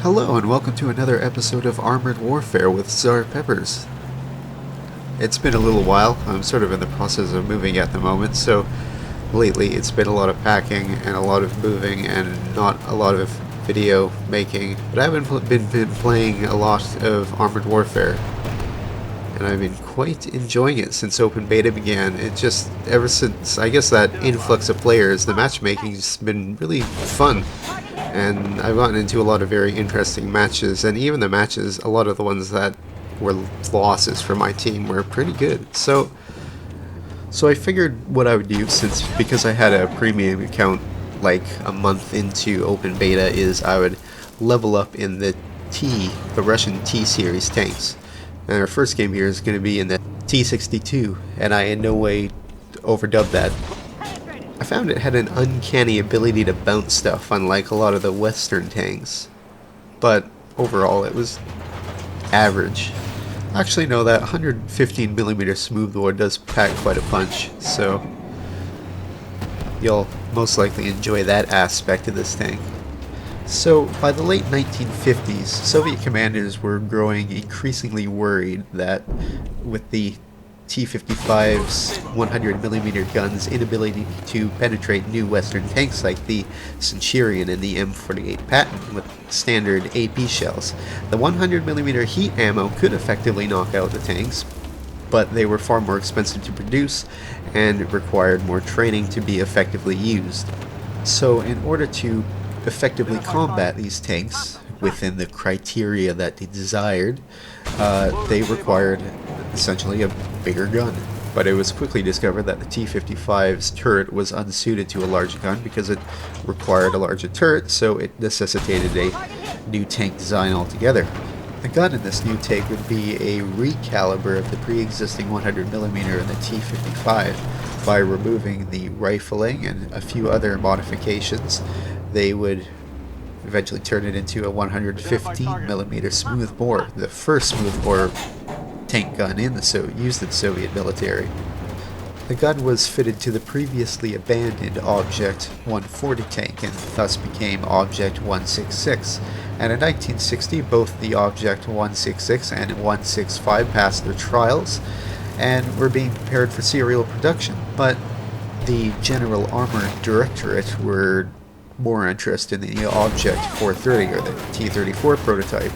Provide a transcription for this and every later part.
Hello and welcome to another episode of Armored Warfare with Czar Peppers. It's been a little while. I'm sort of in the process of moving at the moment, so lately it's been a lot of packing and a lot of moving and not a lot of video making. But I haven't been playing a lot of Armored Warfare, and I've been quite enjoying it since open beta began. It just, ever since, I guess, that influx of players, the matchmaking's been really fun. And I've gotten into a lot of very interesting matches, and even the matches, a lot of the ones that were losses for my team were pretty good. So I figured what I would do, because I had a premium account like a month into open beta, is I would level up in the Russian T series tanks. And our first game here is going to be in the T-62, and I in no way overdubbed that. I found it had an uncanny ability to bounce stuff, unlike a lot of the Western tanks. But overall, it was average. Actually, no, that 115mm smoothbore does pack quite a punch, so you'll most likely enjoy that aspect of this tank. So, by the late 1950s, Soviet commanders were growing increasingly worried that with the T-55's 100mm guns' inability to penetrate new Western tanks like the Centurion and the M48 Patton with standard AP shells, the 100mm heat ammo could effectively knock out the tanks, but they were far more expensive to produce and required more training to be effectively used. So in order to effectively combat these tanks within the criteria that they desired, they required essentially a bigger gun. But it was quickly discovered that the T-55's turret was unsuited to a large gun because it required a larger turret, so it necessitated a new tank design altogether. The gun in this new tank would be a recaliber of the pre-existing 100mm in the T-55. By removing the rifling and a few other modifications, they would eventually turn it into a 115mm smoothbore, the first smoothbore tank gun used in the Soviet military. The gun was fitted to the previously abandoned Object 140 tank and thus became Object 166, and in 1960 both the Object 166 and 165 passed their trials and were being prepared for serial production, but the General Armor Directorate were more interested in the Object 430, or the T-34 prototype.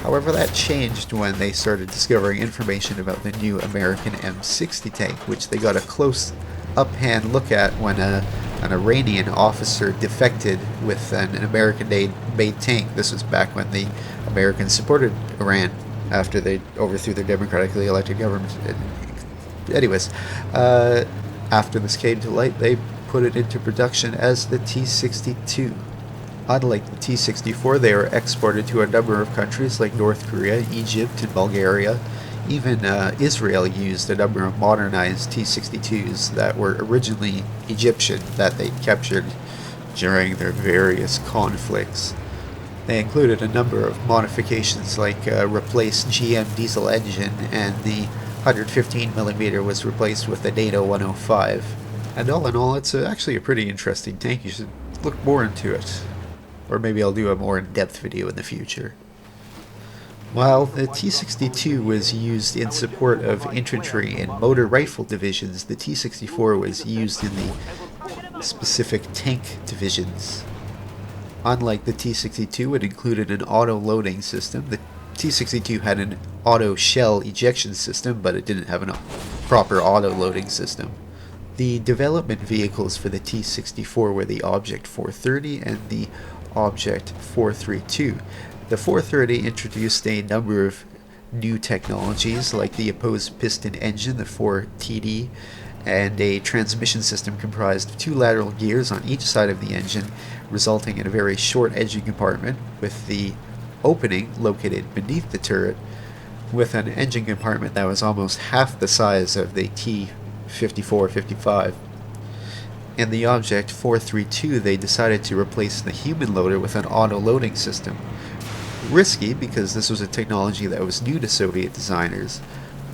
However, that changed when they started discovering information about the new American M60 tank, which they got a close up-hand look at when an Iranian officer defected with an American-made tank. This was back when the Americans supported Iran after they overthrew their democratically elected government. Anyways, after this came to light, they put it into production as the T-62. Unlike the T-64, they were exported to a number of countries like North Korea, Egypt, and Bulgaria. Even Israel used a number of modernized T-62s that were originally Egyptian that they captured during their various conflicts. They included a number of modifications like replaced GM diesel engine, and the 115mm was replaced with the NATO 105. And all in all, it's actually a pretty interesting tank. You should look more into it. Or maybe I'll do a more in-depth video in the future. While the T-62 was used in support of infantry and motor rifle divisions, the T-64 was used in the specific tank divisions. Unlike the T-62, it included an auto-loading system. The T-62 had an auto-shell ejection system, but it didn't have a proper auto-loading system. The development vehicles for the T-64 were the Object 430 and the Object 432. The 430 introduced a number of new technologies like the opposed piston engine, the 4TD, and a transmission system comprised of two lateral gears on each side of the engine, resulting in a very short engine compartment with the opening located beneath the turret, with an engine compartment that was almost half the size of the T-54-55. In the Object 432, they decided to replace the human loader with an auto-loading system. Risky, because this was a technology that was new to Soviet designers,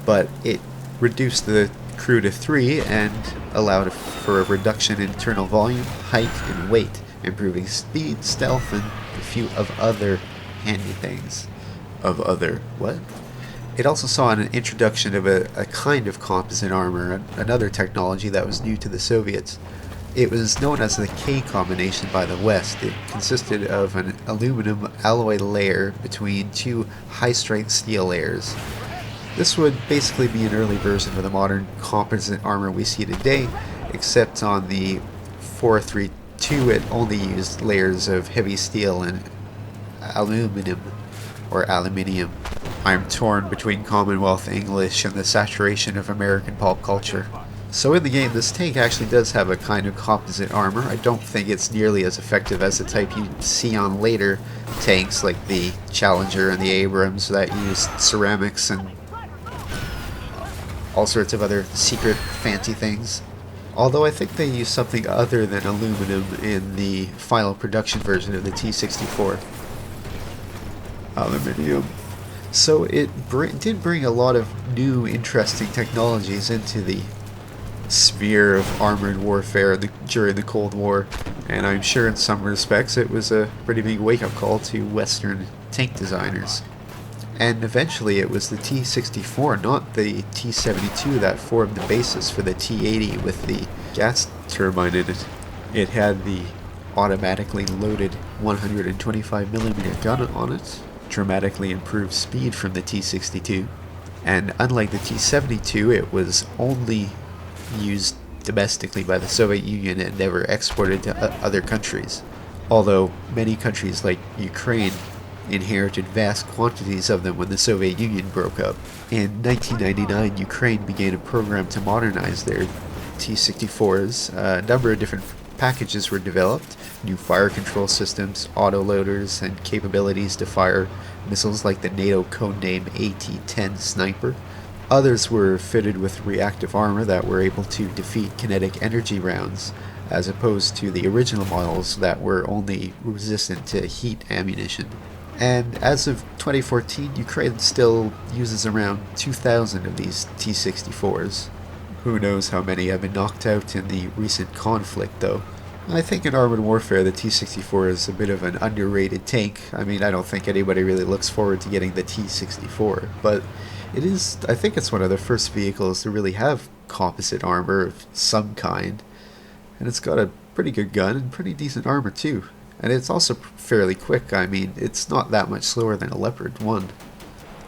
but it reduced the crew to 3 and allowed for a reduction in internal volume, height, and weight, improving speed, stealth, and a few of other handy things of other... What? It also saw an introduction of a kind of composite armor, another technology that was new to the Soviets. It was known as the K combination by the West. It consisted of an aluminum alloy layer between two high-strength steel layers. This would basically be an early version of the modern composite armor we see today, except on the 432 it only used layers of heavy steel and aluminum, or aluminium. I'm torn between Commonwealth English and the saturation of American pulp culture. So in the game, this tank actually does have a kind of composite armor. I don't think it's nearly as effective as the type you see on later tanks like the Challenger and the Abrams that used ceramics and all sorts of other secret fancy things. Although I think they used something other than aluminum in the final production version of the T-64. Aluminium. So it did bring a lot of new interesting technologies into the sphere of armored warfare during the Cold War, and I'm sure in some respects it was a pretty big wake-up call to Western tank designers. And eventually it was the T-64, not the T-72, that formed the basis for the T-80 with the gas turbine in it. It had the automatically loaded 125mm gun on it, dramatically improved speed from the T-62, and unlike the T-72, it was only used domestically by the Soviet Union and never exported to other countries, although many countries like Ukraine inherited vast quantities of them when the Soviet Union broke up. In 1999, Ukraine began a program to modernize their T-64s. A number of different packages were developed, new fire control systems, autoloaders, and capabilities to fire missiles like the NATO codename AT-10 Sniper. Others were fitted with reactive armor that were able to defeat kinetic energy rounds, as opposed to the original models that were only resistant to heat ammunition. And as of 2014, Ukraine still uses around 2,000 of these T-64s. Who knows how many have been knocked out in the recent conflict, though. I think in armored warfare, the T-64 is a bit of an underrated tank. I mean, I don't think anybody really looks forward to getting the T-64, but it is, I think it's one of the first vehicles to really have composite armor of some kind, and it's got a pretty good gun and pretty decent armor too. And it's also fairly quick. I mean, it's not that much slower than a Leopard 1.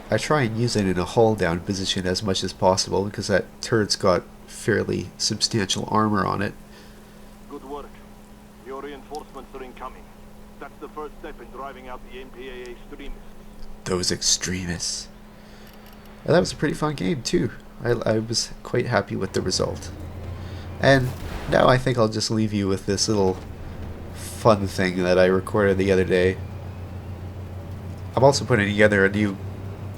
I try and use it in a hull down position as much as possible because that turret's got fairly substantial armor on it. Good work. Your reinforcements are incoming. That's the first step in driving out the MPAA extremists. Those extremists. And that was a pretty fun game too. I was quite happy with the result. And now I think I'll just leave you with this little fun thing that I recorded the other day. I'm also putting together a new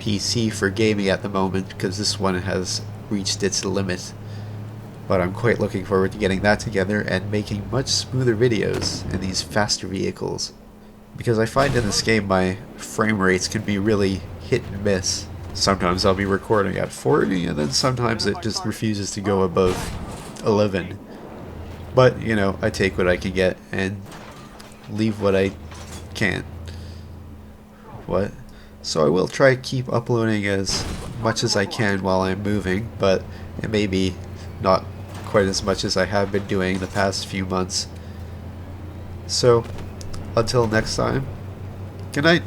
PC for gaming at the moment because this one has reached its limit. But I'm quite looking forward to getting that together and making much smoother videos in these faster vehicles. Because I find in this game my frame rates can be really hit and miss. Sometimes I'll be recording at 40 and then sometimes it just refuses to go above 11. But, you know, I take what I can get and leave what I can't. What? So I will try to keep uploading as much as I can while I'm moving, but it may be not quite as much as I have been doing the past few months. So, until next time, good night.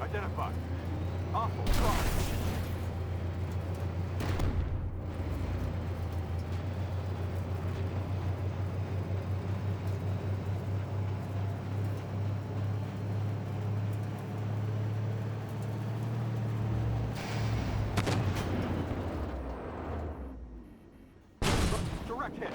Identified. Awful cross. Direct hit.